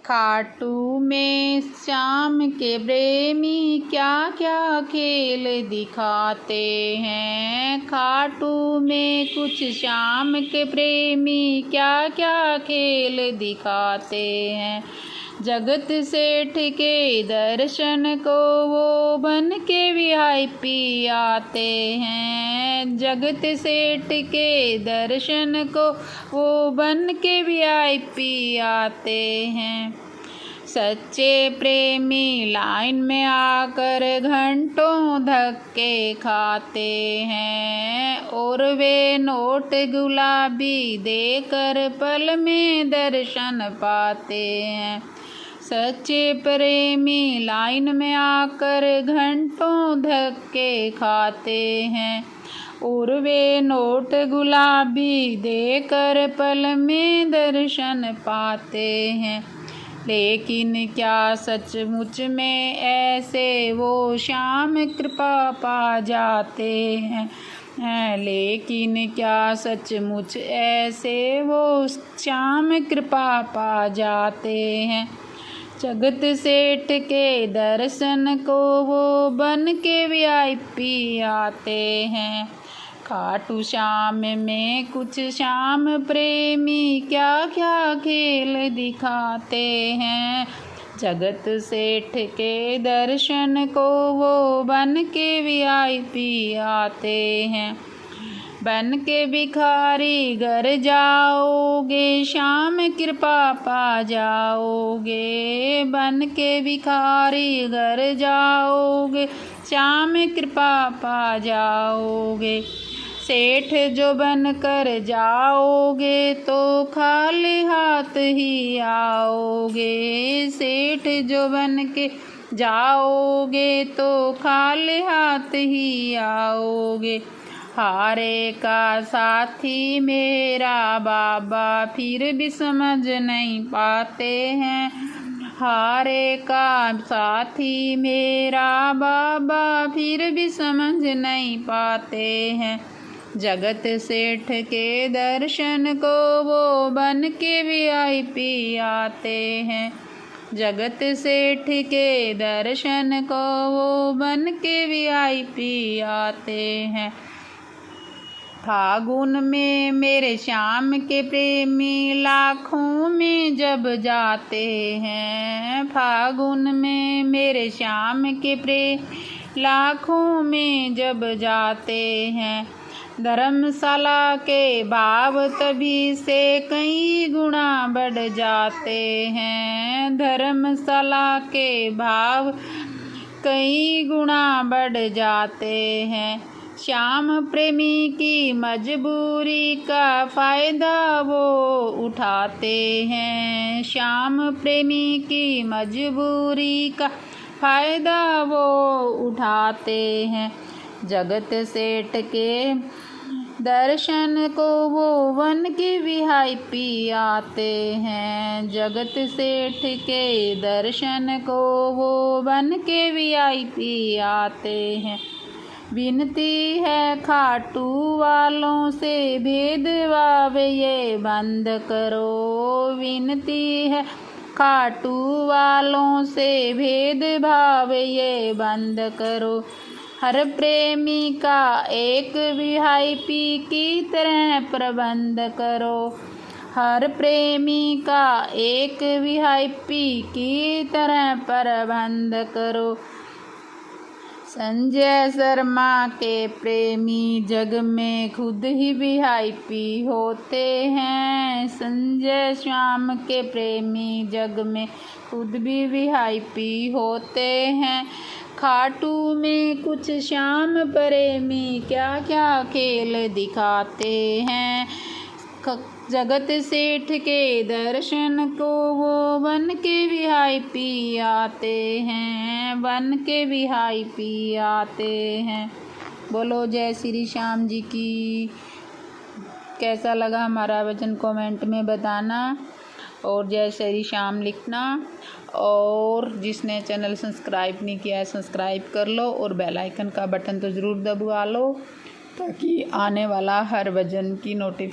खाटू में श्याम के प्रेमी क्या क्या खेल दिखाते हैं। खाटू में कुछ श्याम के प्रेमी क्या क्या खेल दिखाते हैं। जगत सेठ के दर्शन को वो बन के वीआईपी आते हैं। जगत सेठ के दर्शन को वो बन के वीआईपी आते हैं। सच्चे प्रेमी लाइन में आकर घंटों धक्के खाते हैं और वे नोट गुलाबी देकर पल में दर्शन पाते हैं। सच्चे प्रेमी लाइन में आकर घंटों धक्के खाते हैं और वे नोट गुलाबी देकर पल में दर्शन पाते हैं। लेकिन क्या सचमुच में ऐसे वो श्याम कृपा पा जाते हैं। लेकिन क्या सचमुच ऐसे वो श्याम कृपा पा जाते हैं। जगत सेठ के दर्शन को वो बन के वीआईपी आते हैं। खाटू श्याम में कुछ श्याम प्रेमी क्या क्या खेल दिखाते हैं। जगत सेठ के दर्शन को वो बन के वीआईपी आते हैं। बन के भिखारी घर जाओगे श्याम कृपा पा जाओगे। बन के भिखारी घर जाओगे श्याम कृपा पा जाओगे। सेठ जो बन कर जाओगे तो खाली हाथ ही आओगे। सेठ जो बन के जाओगे तो खाली हाथ ही आओगे। हारे का साथी मेरा बाबा फिर भी समझ नहीं पाते हैं। हारे का साथी मेरा बाबा फिर भी समझ नहीं पाते हैं। जगत सेठ के दर्शन को वो बन के वीआईपी आते हैं। जगत सेठ के दर्शन को वो बन के वीआईपी आते हैं। फागुन में मेरे श्याम के प्रेमी लाखों में जब जाते हैं। फागुन में मेरे श्याम के प्रेमी लाखों में जब जाते हैं। धर्मशाला के भाव तभी से कई गुना बढ़ जाते हैं। धर्मशाला के भाव कई गुना बढ़ जाते हैं। श्याम प्रेमी की मजबूरी का फ़ायदा वो उठाते हैं। श्याम प्रेमी की मजबूरी का फ़ायदा वो उठाते हैं। जगत सेठ के दर्शन को वो बन के वीआईपी आते हैं। जगत सेठ के दर्शन को वो बन के वीआईपी आते हैं। विनती है खाटू वालों से भेदभाव ये बंद करो। विनती है खाटू वालों से भेदभाव ये बंद करो। हर प्रेमी का एक वीआईपी की तरह प्रबंध करो। हर प्रेमी का एक वीआईपी की तरह प्रबंध करो। संजय शर्मा के प्रेमी जग में खुद ही वीआईपी होते हैं। संजय श्याम के प्रेमी जग में खुद भी वीआईपी होते हैं। खाटू में कुछ श्याम प्रेमी क्या क्या खेल दिखाते हैं। जगत सेठ के दर्शन को वो बन के वीआईपी आते हैं। बन के वीआईपी आते हैं। बोलो जय श्री श्याम जी की। कैसा लगा हमारा वचन कमेंट में बताना और जय श्री श्याम लिखना। और जिसने चैनल सब्सक्राइब नहीं किया है सब्सक्राइब कर लो और बेल आइकन का बटन तो ज़रूर दबा लो ताकि आने वाला हर भजन की नोटिफिकेशन